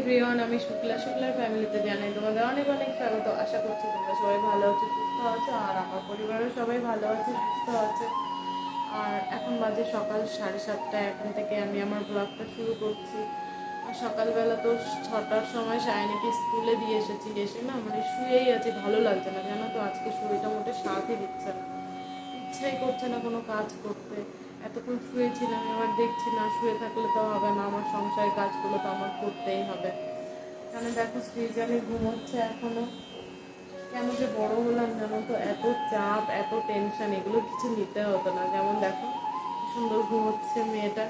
Everyone, আমি শুক্লার ফ্যামিলিতে জানাই তোমাদের অনেক অনেক স্বাগত। আশা করছি তোমরা সবাই ভালো আছো, সুস্থ আছো, আর আমার পরিবারের সবাই ভালো আছে, সুস্থ আছে। আর এখন বাজে সকাল 7:30। এখন থেকে আমি আমার ব্লগটা শুরু করছি। আর সকালবেলা তো 6টার সময় সায়নীকে স্কুলে দিয়ে এসেছি। এসে না মানে শুয়েই আছি, ভালো লাগছে না জানো তো। আজকে শরীরটা মোটে সাথই দিচ্ছে না, ইচ্ছাই করছে না কোনো কাজ করতে। এতক্ষণ শুয়েছিলাম, এবার দেখছি না শুয়ে থাকলে তো হবে না, আমার সংসারের কাজগুলো তো আমার করতেই হবে। কারণ দেখো সৃজনী ঘুমোচ্ছে এখনো। কেন যে বড় হলাম জানো তো, এত চাপ এত টেনশন এগুলো কিছু নিতে হতো না। যেমন দেখো কি সুন্দর ঘুমোচ্ছে মেয়েটা।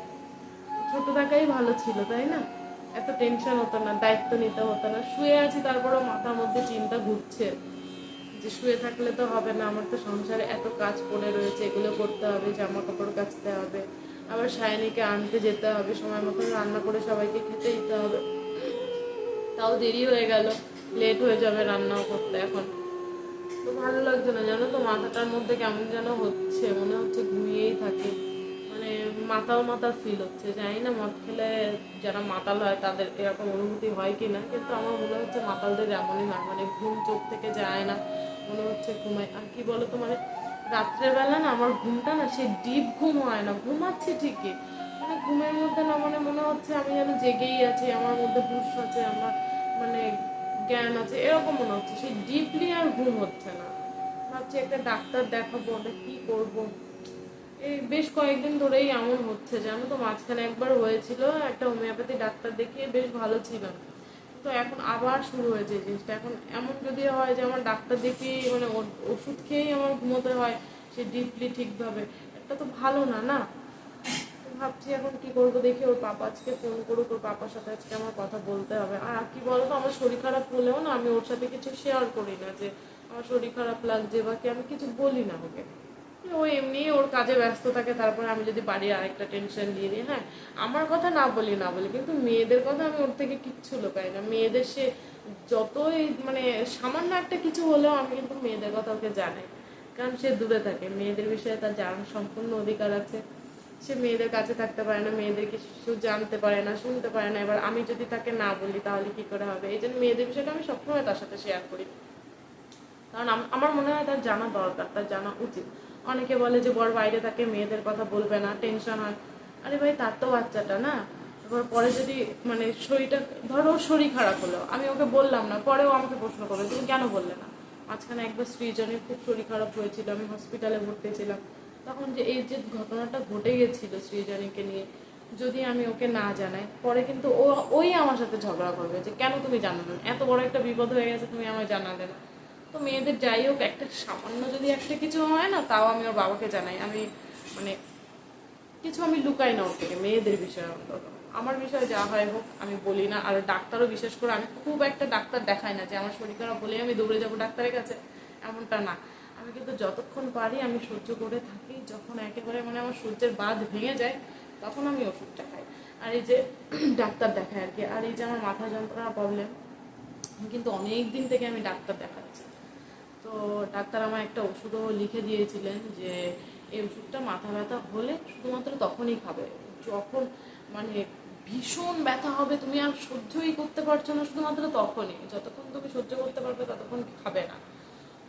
ছোট থাকাই ভালো ছিল তাই না? এত টেনশন হতো না, দায়িত্ব নিতে হতো না। শুয়ে আছি তারপরেও মাথার মধ্যে চিন্তা ঘুরছে যে শুয়ে থাকলে তো হবে না, আমার তো সংসারে এত কাজ পড়ে রয়েছে, এগুলো করতে হবে, জামা কাপড় কাচতে হবে, আবার সায়নীকে আনতে যেতে হবে, সময় মতো রান্না করে সবাইকে খেতে দিতে হবে। তাও দেরি হয়ে গেল, লেট হয়ে যাবে রান্নাও করতে। এখন তো ভালো লাগছে না জানো তো, মাথাটার মধ্যে কেমন যেন হচ্ছে, মনে হচ্ছে ঘুমিয়েই থাকি। মানে মাতাল মাতাল ফিল হচ্ছে। জানি না মদ খেলে যারা মাতাল হয় তাদের এরকম অনুভূতি হয় কি না, কিন্তু আমার মনে হচ্ছে মাতালদের এমনই হয়। মানে ঘুম চোখ থেকে যায় না, মনে হচ্ছে ঘুমায়। আর কি বলো তো, মানে রাত্রেবেলা না আমার ঘুমটা না সেই ডিপ ঘুম হয় না, ঘুমাচ্ছি ঠিকই, মানে ঘুমের মধ্যে না মানে মনে হচ্ছে আমি যেন জেগেই আছি, আমার মধ্যে হুঁশ আছে, আমার মানে জ্ঞান আছে, এরকম মনে হচ্ছে। সেই ডিপলি আর ঘুম হচ্ছে না। ভাবছি একটা ডাক্তার দেখাবো, ওটা কি করবো। এই বেশ কয়েকদিন ধরেই এমন হচ্ছে জানো তো। মাঝখানে একবার হয়েছিল, একটা হোমিওপ্যাথি ডাক্তার দেখিয়ে বেশ ভালো ছিলাম, তো এখন আবার শুরু হয়েছে এই জিনিসটা। এখন এমন যদি হয় যে আমার ডাক্তার দেখিয়ে মানে ওষুধ খেয়েই আমার ঘুমোতে হয় সে ডিপলি ঠিকভাবে, এটা তো ভালো না না। তো ভাবছি এখন কি করবো, দেখি ওর পাপা আজকে ফোন করুক, ওর পাপার সাথে আজকে আমার কথা বলতে হবে। আর কি বলতো, আমার শরীর খারাপ হলেও না আমি ওর সাথে কিছু শেয়ার করি না, যে আমার শরীর খারাপ লাগছে বা কি, আমি কিছু বলি না ওকে। ও এমনি ওর কাজে ব্যস্ত থাকে, তারপরে আমি যদি বাড়ির আরেকটা টেনশন দিয়ে দিই। হ্যাঁ, আমার কথা না বলি, কিন্তু মেয়েদের কথা আমি ওর থেকে কিচ্ছু লুকাই না। মেয়েদের সে যতই মানে সামান্য একটা কিছু হলেও আমি কিন্তু মেয়েদের কথা ওকে জানাই, কারণ সে দূরে থাকে। মেয়েদের বিষয়ে তার জানার সম্পূর্ণ অধিকার আছে। সে মেয়েদের কাছে থাকতে পারে না, মেয়েদের কিছু জানতে পারে না, শুনতে পারে না। এবার আমি যদি তাকে না বলি তাহলে কি করে হবে? এই জন্য মেয়েদের বিষয়টা আমি সবসময় তার সাথে শেয়ার করি, কারণ আমার মনে হয় তার জানা দরকার, তার জানা উচিত। অনেকে বলে যে বর বাইরে থাকে, মেয়েদের কথা বলবে না, টেনশন হয়। আরে ভাই, তার তো বাচ্চাটা না। এবার পরে যদি মানে শরীরটা, ধরো শরীর খারাপ হলো, আমি ওকে বললাম না, পরেও আমাকে প্রশ্ন করবে তুমি কেন বললে না। মাঝখানে একবার সৃজনের খুব শরীর খারাপ হয়েছিল, আমি হসপিটালে ভর্তি ছিলাম, তখন যে এই যে ঘটনাটা ঘটে গেছিল সৃজনীকে নিয়ে, যদি আমি ওকে না জানাই, পরে কিন্তু ওই আমার সাথে ঝগড়া করবে যে কেন তুমি জানালে না, এত বড় একটা বিপদ হয়ে গেছে তুমি আমায় জানালে না। তো মেয়েদের যাই হোক, একটা সামান্য যদি একটা কিছু হয় না, তাও আমি ওর বাবাকে জানাই। আমি মানে কিছু আমি লুকাই না ওর থেকে, মেয়েদের বিষয়ে অন্তত। আমার বিষয়ে যা হয় হোক আমি বলি না। আর ডাক্তারও বিশেষ করে আমি খুব একটা ডাক্তার দেখাই না যে আমার শরীর খারাপ বলেই আমি দৌড়ে যাবো ডাক্তারের কাছে, এমনটা না। আমি কিন্তু যতক্ষণ পারি আমি সহ্য করে থাকি, যখন একেবারে মানে আমার সহ্যের বাঁধ ভেঙে যায় তখন আমি ওষুধটা খাই। আর এই যে ডাক্তার দেখাই আর কি। আর এই যে আমার মাথা যন্ত্রণা প্রবলেম, কিন্তু অনেক দিন থেকে আমি ডাক্তার দেখাচ্ছি। তো ডাক্তার আমার একটা ওষুধও লিখে দিয়েছিলেন যে এই ওষুধটা মাথা ব্যথা হলে শুধুমাত্র তখনই খাবে, যখন মানে ভীষণ ব্যথা হবে, তুমি আর সহ্যই করতে পারছো না, শুধুমাত্র তখনই। যতক্ষণ তুমি সহ্য করতে পারবে ততক্ষণ খাবে না।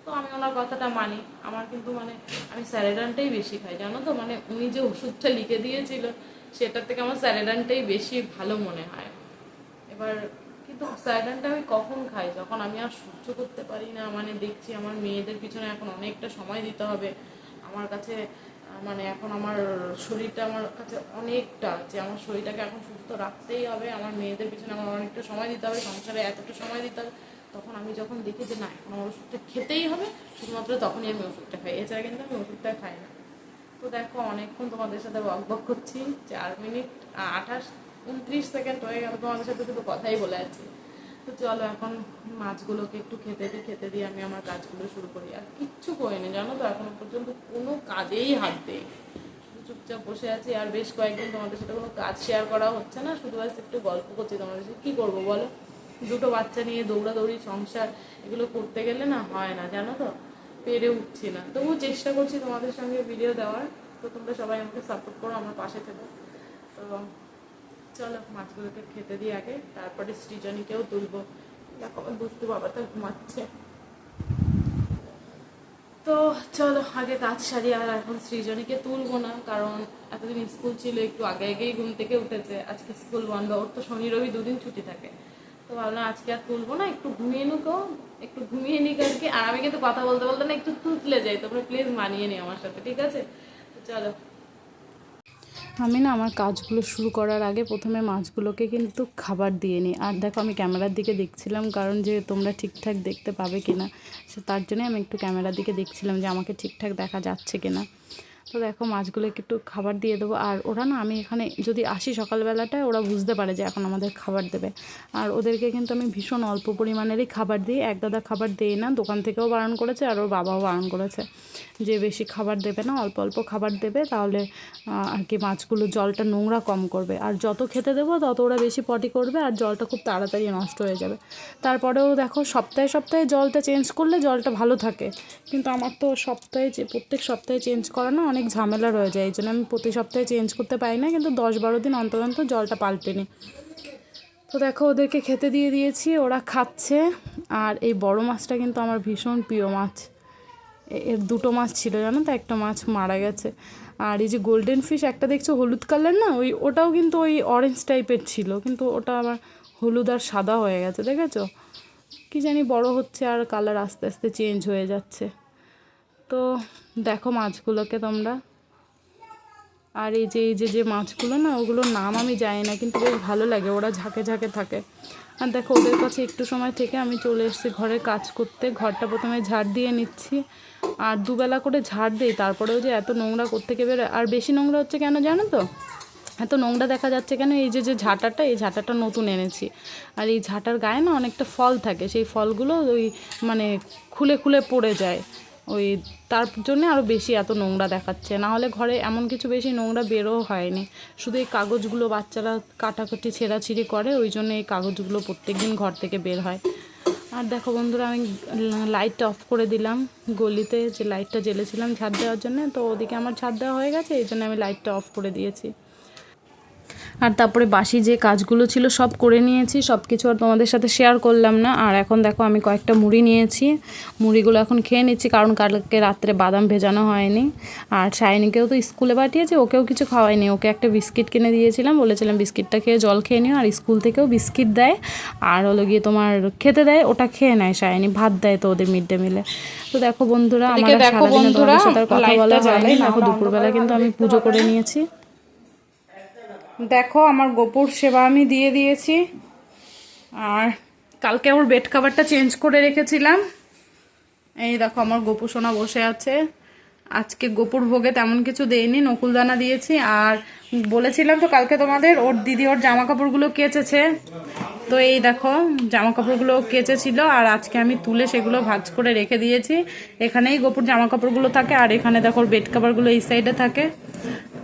তো আমি ওনার কথাটা মানি। আমার কিন্তু মানে আমি স্যারেডানটাই বেশি খাই জানো তো। মানে উনি যে ওষুধটা লিখে দিয়েছিল সেটার থেকে আমার স্যারেডানটাই বেশি ভালো মনে হয়। এবার কিন্তু স্যালাডটা আমি কখন খাই, যখন আমি আর সহ্য করতে পারি না, মানে দেখছি আমার মেয়েদের পিছনে এখন অনেকটা সময় দিতে হবে। আমার কাছে মানে এখন আমার শরীরটা আমার কাছে অনেকটা, যে আমার শরীরটাকে এখন সুস্থ রাখতেই হবে, আমার মেয়েদের পিছনে আমার অনেকটা সময় দিতে হবে, সংসারে এতটা সময় দিতে হবে। তখন আমি যখন দেখি যে না এখন আমার ওষুধটা খেতেই হবে, শুধুমাত্র তখনই আমি ওষুধটা খাই, এছাড়া কিন্তু আমি ওষুধটা খাই না। তো দেখো অনেকক্ষণ তোমাদের সাথে বক বক করছি, 4 মিনিট 29 সেকেন্ড হয়ে গেল তোমাদের সাথে শুধু কথাই বলে আছি। তো চলো এখন মাছগুলোকে একটু খেতে দিয়ে আমি আমার কাজগুলো শুরু করি। আর কিচ্ছু করিনি জানো তো, এখনো পর্যন্ত কোনো কাজেই হাত দেই, শুধু চুপচাপ বসে আছি। আর বেশ কয়েকদিন তোমাদের সাথে কোনো কাজ শেয়ার করা হচ্ছে না, শুধু আজ একটু গল্প করছি তোমাদের সাথে। কী করবো বলো, দুটো বাচ্চা নিয়ে দৌড়াদৌড়ি সংসার, এগুলো করতে গেলে না হয় না জানো তো, পেরে উঠছি না। তবুও চেষ্টা করছি তোমাদের সঙ্গে ভিডিও দেওয়ার। তো তোমরা সবাই আমাকে সাপোর্ট করো, আমার পাশে থেকো। তো চলো মাছগুলোকে খেতে দিই আগে, তারপরে সৃজনীকেও তুলবো। দেখো আমার দুষ্টু বাবাটা ঘুমাচ্ছে। তো চলো আগে কাজ সারি। আর এখন সৃজনীকে তুলবো না, কারণ এতদিন স্কুল ছিল, একটু আগে আগেই ঘুম থেকে উঠেছে। আজকে স্কুল বন্ধ, ওর তো শনি রবি দুদিন ছুটি থাকে। তো ভাবলাম আজকে আর তুলবো না, একটু ঘুমিয়ে নুকো, একটু ঘুমিয়ে নিক আর কি। আর আমি কিন্তু কথা বলতে বলতে না একটু তুতলে যাই, তোমরা প্লিজ মানিয়ে নিও আমার সাথে, ঠিক আছে? তো চলো। আমি না আমার কাজগুলো শুরু করার আগে প্রথমে মাছগুলোকে কিন্তু খাবার দিয়ে নিই। আর দেখো আমি ক্যামেরার দিকে দেখছিলাম, কারণ যে তোমরা ঠিকঠাক দেখতে পাবে কিনা, সে তার জন্যই আমি একটু ক্যামেরার দিকে দেখছিলাম যে আমাকে ঠিকঠাক দেখা যাচ্ছে কিনা। তো দেখো মাছগুলোকে একটু খাবার দিয়ে দেবো। আর ওরা না, আমি এখানে যদি আসি সকালবেলাটায়, ওরা বুঝতে পারে যে এখন আমাদের খাবার দেবে। আর ওদেরকে কিন্তু আমি ভীষণ অল্প পরিমাণেরই খাবার দিই, এক দাদা খাবার দিই না, দোকান থেকেও বারণ করেছে আর ওর বাবাও বারণ করেছে যে বেশি খাবার দেবে না, অল্প অল্প খাবার দেবে, তাহলে আর কি মাছগুলো জলটা নোংরা কম করবে। আর যত খেতে দেবো তত ওরা বেশি পটি করবে আর জলটা খুব তাড়াতাড়ি নষ্ট হয়ে যাবে। তারপরেও দেখো সপ্তাহে সপ্তাহে জলটা চেঞ্জ করলে জলটা ভালো থাকে, কিন্তু আমার তো প্রত্যেক সপ্তাহে চেঞ্জ করা না অনেক ঝামেলা রয়ে যায়, এই জন্য আমি প্রতি সপ্তাহে চেঞ্জ করতে পারি না, কিন্তু 10-12 দিন অন্তর অন্তর জলটা পাল্টে নিই। তো দেখো ওদেরকে খেতে দিয়ে দিয়েছি, ওরা খাচ্ছে। আর এই বড় মাছটা কিন্তু আমার ভীষণ প্রিয় মাছ। এর দুটো মাছ ছিল জানো তো, একটা মাছ মারা গেছে। আর এই যে গোল্ডেন ফিশ একটা দেখছো হলুদ কালার না, ওটাও কিন্তু ওই অরেঞ্জ টাইপের ছিল, কিন্তু ওটা আবার হলুদ আর সাদা হয়ে গেছে, দেখেছো? কি জানি বড় হচ্ছে আর কালার আস্তে আস্তে চেঞ্জ হয়ে যাচ্ছে। তো দেখো মাছগুলোকে তোমরা। আর এই যে মাছগুলো না, ওগুলোর নাম আমি জানি না, কিন্তু বেশ ভালো লাগে, ওরা ঝাঁকে ঝাঁকে থাকে। আর দেখো ওদের কাছে একটু সময় থেকে আমি চলে এসেছি ঘরের কাজ করতে। ঘরটা প্রথমে ঝাড় দিয়ে নিচ্ছি, আর দুবেলা করে ঝাড় দিই, তারপরেও যে এত নোংরা কোত্থেকে বেরোয়। আর বেশি নোংরা হচ্ছে কেন জানো তো? এত নোংরা দেখা যাচ্ছে কেন, এই যে ঝাঁটাটা, এই ঝাঁটাটা নতুন এনেছি। আর এই ঝাঁটার গায়ে না অনেকটা ফল থাকে, সেই ফলগুলো ওই মানে খুলে খুলে পড়ে যায়, ওই তার জন্যে আরও বেশি এত নোংরা দেখাচ্ছে। না হলে ঘরে এমন কিছু বেশি নোংরা বেরও হয়নি, শুধু এই কাগজগুলো বাচ্চারা কাটাকুটি ছেঁড়াছিঁড়ি করে, ওই জন্য এই কাগজগুলো প্রত্যেকদিন ঘর থেকে বের হয়। আর দেখো বন্ধুরা, আমি লাইটটা অফ করে দিলাম। গলিতে যে লাইটটা জ্বেলেছিলাম ঝাড় দেওয়ার জন্য, তো ওদিকে আমার ঝাড় দেওয়া হয়ে গেছে, এই জন্য আমি লাইটটা অফ করে দিয়েছি। আর তারপরে বাসি যে কাজগুলো ছিল সব করে নিয়েছি, সব কিছু আর তোমাদের সাথে শেয়ার করলাম না। আর এখন দেখো আমি কয়েকটা মুড়ি নিয়েছি, মুড়িগুলো এখন খেয়ে নিচ্ছি, কারণ কালকে রাত্রে বাদাম ভেজানো হয়নি। আর শাইনিকেও তো স্কুলে পাঠিয়েছি, ওকেও কিছু খাওয়াইনি, ওকে একটা বিস্কিট কিনে দিয়েছিলাম, বলেছিলাম বিস্কিটটা খেয়ে জল খেয়ে নিও। আর স্কুল থেকেও বিস্কিট দেয়, আর হলো গিয়ে তোমার খেতে দেয়, ওটা খেয়ে নেয় শাইনি, ভাত দেয় তো ওদের মিড ডে মিলে। তো দেখো বন্ধুরা, আমার সারাদিনে তোমাদের সাথে কথা বলা হয়নি। দেখো দুপুরবেলা কিন্তু আমি পুজো করে নিয়েছি। দেখো আমার গোপুর সেবা আমি দিয়ে দিয়েছি। আর কালকে ওর বেড কাভারটা চেঞ্জ করে রেখেছিলাম। এই দেখো আমার গোপু সোনা বসে আছে। আজকে গোপুর ভোগে তেমন কিছু দেইনি, নকুলদানা দিয়েছি। আর বলেছিলাম তো কালকে তোমাদের, ওর দিদি ওর জামা কাপড়গুলো কেচেছে, তো এই দেখো জামা কাপড়গুলো কেচেছিল, আর আজকে আমি তুলে সেগুলো ভাঁজ করে রেখে দিয়েছি। এখানেই গোপুর জামা কাপড়গুলো থাকে, আর এখানে দেখো বেড কাভারগুলো এই সাইডে থাকে।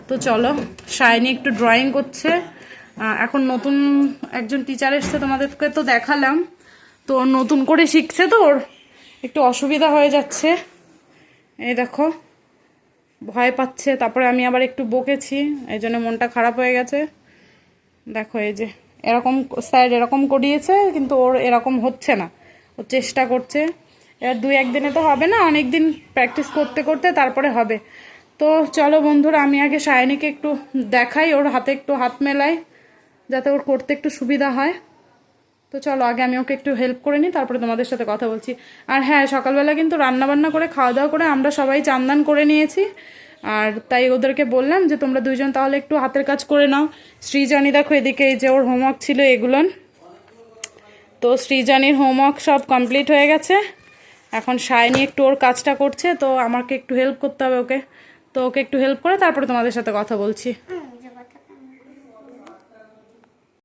তো চলো, শাইনি একটু ড্রয়িং করছে। এখন নতুন একজন টিচার এসছে, তোমাদেরকে তো দেখালাম, তো নতুন করে শিখছে, তো ওর একটু অসুবিধা হয়ে যাচ্ছে। এই দেখো ভয় পাচ্ছে, তারপরে আমি আবার একটু বকেছি, এই জন্য মনটা খারাপ হয়ে গেছে। দেখো এই যে এরকম স্যার এরকম করিয়েছে, কিন্তু ওর এরকম হচ্ছে না, ও চেষ্টা করছে। এবার 2-1 দিনে তো হবে না, অনেক দিন প্র্যাকটিস করতে করতে তারপরে হবে। তো চলো বন্ধুরা, আমি আগে শাইনিকে একটু দেখাই, ওর হাতে একটু হাত মেলাই, যাতে ওর করতে একটু সুবিধা হয়। তো চলো আগে আমি ওকে একটু হেল্প করে নিই, তারপরে তোমাদের সাথে কথা বলছি। আর হ্যাঁ, সকালবেলা কিন্তু রান্নাবান্না করে খাওয়া দাওয়া করে আমরা সবাই চান্দান করে নিয়েছি। আর তাই ওদেরকে বললাম যে তোমরা দুইজন তাহলে একটু হাতের কাজ করে নাও। সৃজনী দেখো এদিকে, এই যে ওর হোমওয়ার্ক ছিল এগুলোন, তো সৃজনীর হোমওয়ার্ক সব কমপ্লিট হয়ে গেছে। এখন শাইনি একটু ওর কাজটা করছে, তো আমাকে একটু হেল্প করতে হবে ওকে, তো ওকে একটু হেল্প করে তারপরে তোমাদের সাথে কথা বলছি।